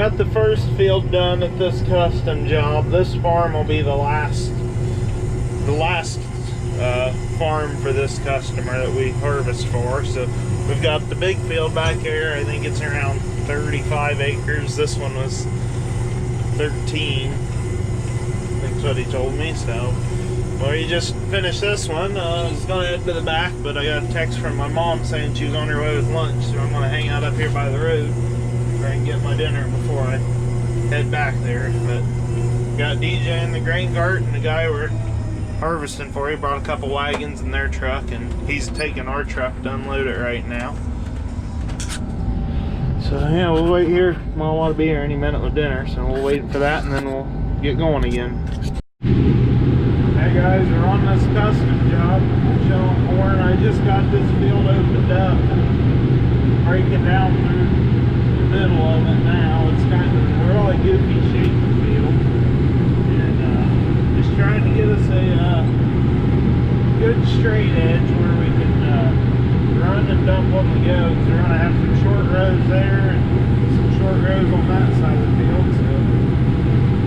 got the first field done at this custom job. This farm will be the last farm for this customer that we harvest for. So we've got the big field back here. I think it's around 35 acres. This one was 13. That's what he told me. So, well, he just finished this one. I was going to head to the back, but I got a text from my mom saying she was on her way with lunch. So I'm going to hang out up here by the road and get my dinner before I head back there. But got DJ in the grain cart, and the guy we're harvesting for, he brought a couple wagons in their truck, and he's taking our truck to unload it right now. So yeah, we'll wait here. Mom will be here any minute with dinner, so we'll wait for that, and then we'll get going again. Hey guys, we're on this custom job showing corn. I just got this field opened up and breaking down through the middle of it now. It's kind of a really goofy shaped field, and just trying to get us a good straight edge where we can run and dump on the go. Because we're going to have some short rows there and some short rows on that side of the field. So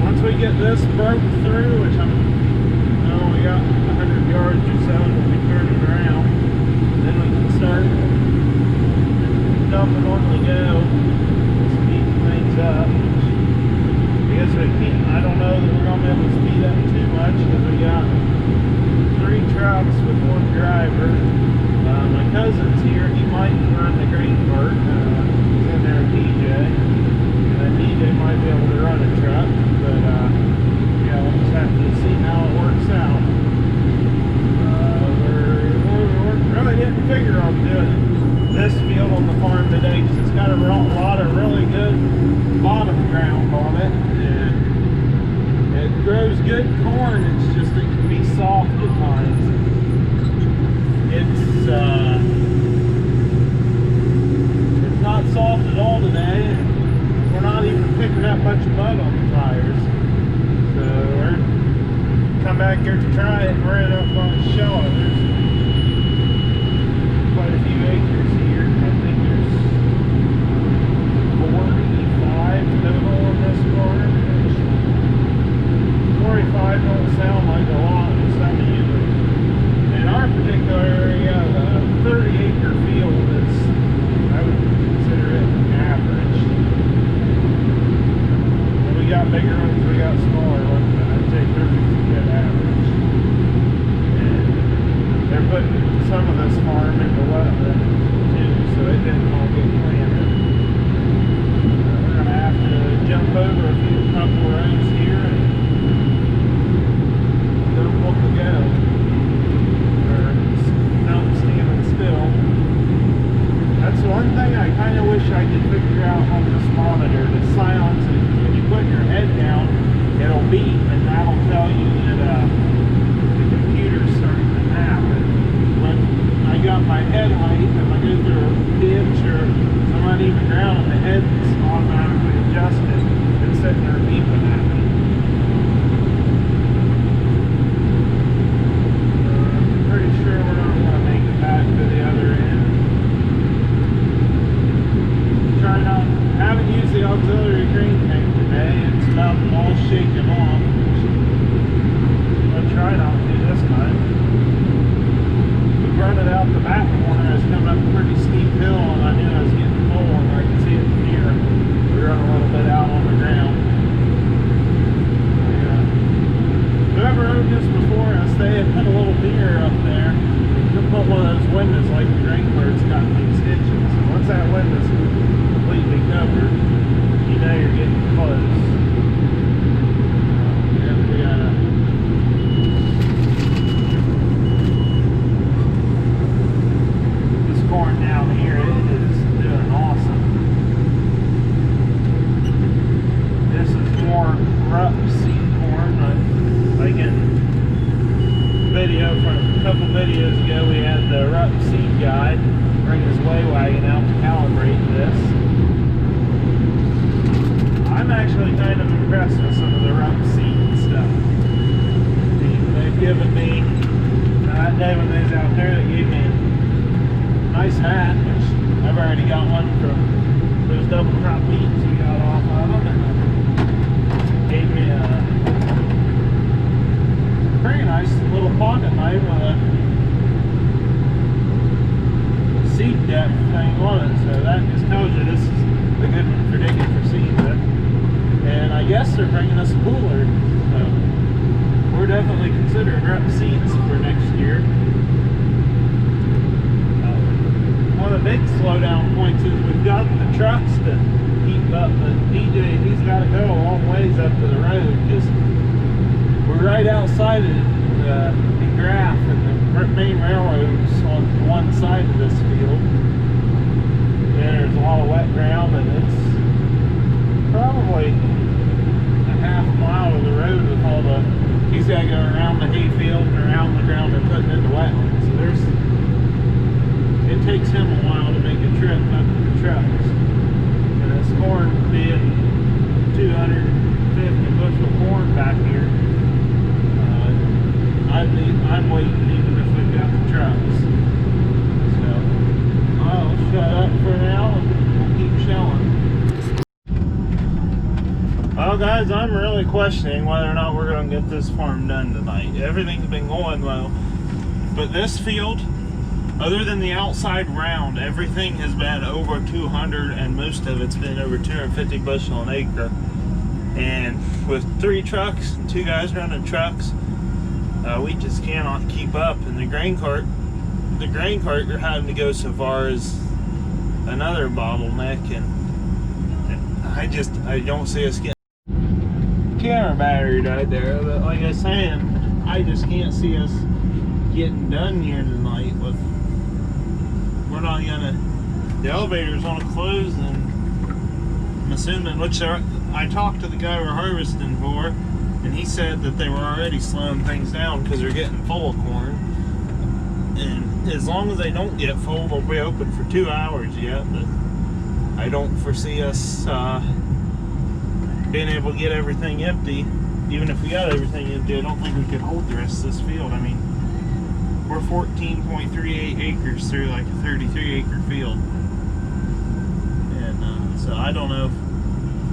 once we get this broke through, which I only got 100 yards or so, and we'll be turning around, then we can start dumping on the go, speeding things up. I guess I don't know that we're going to be able to speed up too much because we got 3 trucks with 1 driver. My cousin's here. He might run the grain cart. He's in there with DJ. And then DJ might be able to run a truck. But yeah, we'll just have to see how it works out. We're really didn't figure on doing this field on the farm today because it's got a lot of really good bottom ground on it. And it grows good corn. It's just it can be soft at times. It's not soft at all today, and we're not even picking up much mud on the tires. So we're come back here to try it, and we're up on the show. There's quite a few acres here. I think there's 45 total in this farm. 45 don't sound like a lot to some of you. In our particular area, the 30-acre field is, I would consider it average. And we got bigger ones, we got smaller ones, but I'd say 30 is a good average. And they're putting some of this farm into wetland too, so it didn't all get planted. We're going to have to jump over a couple of rows here and dump on the go. That's one thing I kind of wish I could figure out on this monitor, to silence it. When you put your head down, it'll beep, and that'll tell you that the computer's starting to happen. When I got my head height, if I go through a ditch or some uneven ground, and the head's automatically adjusted, it's sitting there beeping at me. I'm pretty sure we're not going to make it back to the other end. Haven't used the auxiliary grain tank today. It's about all shaken off. I'll try not to this time. We run it out the back corner. I was coming up a pretty steep hill, and I knew I was getting full, and I could see it from here. We run a little bit out on the ground. Yeah. Whoever owned this before us, they had put a little mirror up there. You put one of those windows like the grain cart's got big stitches. So once that window's completely covered, you know you're getting close. Yeah, we got this corn down here. It is doing awesome. This is more rough seed corn. Like in video from a couple videos ago, we had the rough seed guy bring his weigh wagon out to calibrate this. I'm actually kind of impressed with some of the rough seed stuff. They've given me, that day when they was out there, they gave me a nice hat, which I've already got one from those double top beans we got off of them, and gave me a pretty nice little pocket knife with a seed depth thing on it. So that just tells you this is a good one for digging for seed with. And I guess they're bringing us a cooler, so we're definitely considering rep seeds for next year. One of the big slowdown points is we've got the trucks to keep up, but DJ, he's got to go a long ways up to the road because we're right outside of the graph and the main railroad's on one side of this field. And there's a lot of wet ground, and it's probably a half mile of the road with all the, he's got to go around the hay field and around the ground they're putting into wetlands. So it takes him a while to make a trip up to the trucks. And this corn being 250 bushel corn back here, I'm waiting even if we've got the trucks. So I'll shut up for now and we'll keep shelling. Well guys, I'm really questioning whether or not we're going to get this farm done tonight. Everything's been going well, but this field, other than the outside round, everything has been over 200, and most of it's been over 250 bushel an acre. And with 3 trucks and 2 guys running trucks, we just cannot keep up. And the grain cart, you're having to go so far as another bottleneck, and I don't see us getting. Camera battery died there, but like I was saying, I just can't see us getting done here tonight. With we're not gonna, the elevator's on a close, and I'm assuming, which I talked to the guy we're harvesting for, and he said that they were already slowing things down because they're getting full of corn. And as long as they don't get full, they'll be open for 2 hours yet. But I don't foresee us being able to get everything empty. Even if we got everything empty, I don't think we could hold the rest of this field. I mean, we're 14.38 acres through like a 33 acre field. And so I don't know if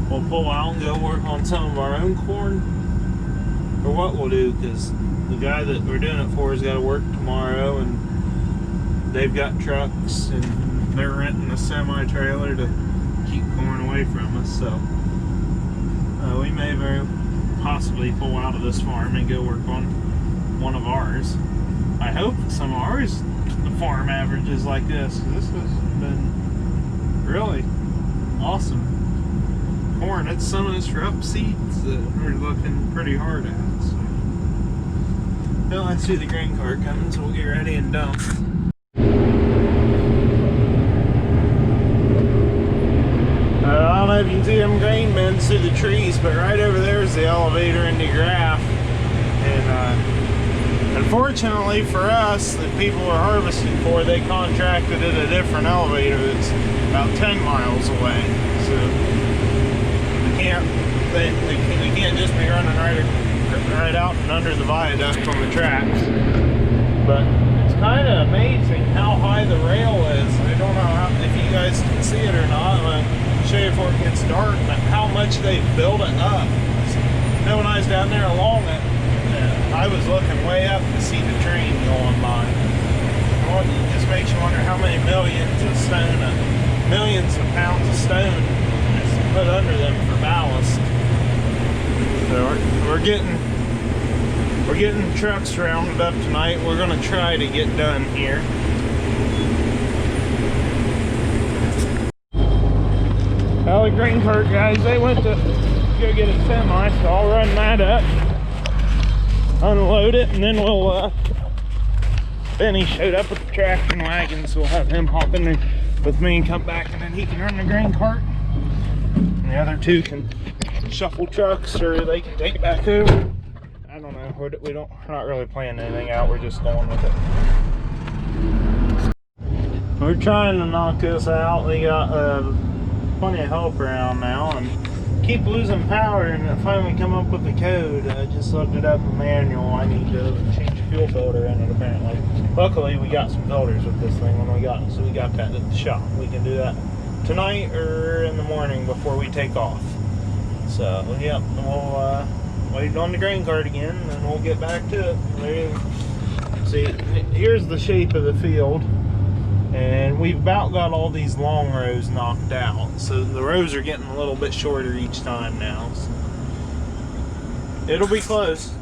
we'll pull out and go work on some of our own corn or what we'll do, because the guy that we're doing it for has got to work tomorrow, and they've got trucks and they're renting a semi-trailer to keep corn away from us. So we may very possibly pull out of this farm and go work on one of ours. I hope some of ours, the farm average is like this. This has been really awesome corn. It's some of this rough seeds that we're looking pretty hard at. So. Well, I see the grain cart coming, so we'll get ready and dump. I don't know if you can see them grain bins through the trees, but right over there is the elevator into Graff. And unfortunately for us, the people we're harvesting for, they contracted at a different elevator that's about 10 miles away. So they can't just be running right out and under the viaduct on the tracks. But it's kind of amazing how high the rail is. I don't know if you guys can see it or not. I'll show you before it gets dark, but how much they build it up. You know, when I was down there along it, I was looking way up to see the train going by. Well, it just makes you wonder how many millions of stone, millions of pounds of stone is put under them for ballast. So we're getting trucks rounded up tonight. We're going to try to get done here. Well, the grain cart guys, they went to go get a semi, so I'll run that up, unload it, and then we'll Benny showed up with the traction wagon, so we'll have him hop in there with me and come back, and then he can run the grain cart, and the other two can shuffle trucks, or they can take it back over. I don't know. We're not really planning anything out. We're just going with it. We're trying to knock this out. We got plenty of help around now, and keep losing power, and I finally come up with the code. I just looked it up in the manual. I need to change the fuel filter in it, apparently. Luckily, we got some filters with this thing when we got it, so we got that at the shop. We can do that tonight or in the morning before we take off. So, yep, we'll wait on the grain cart again, and then we'll get back to it. See, here's the shape of the field, and we've about got all these long rows knocked out. So the rows are getting a little bit shorter each time now. So it'll be close.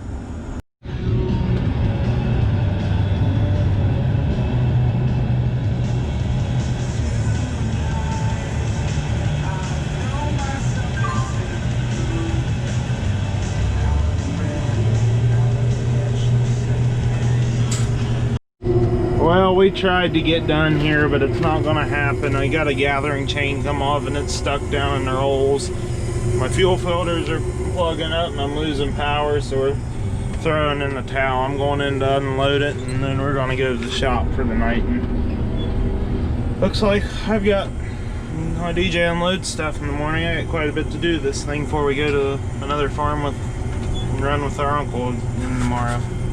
Well, we tried to get done here, but it's not going to happen. I got a gathering chain come off and it's stuck down in the rolls. My fuel filters are plugging up and I'm losing power, so we're throwing in the towel. I'm going in to unload it, and then we're going to go to the shop for the night. And looks like I've got my DJ unload stuff in the morning. I got quite a bit to do this thing before we go to another farm and run with our uncle in tomorrow.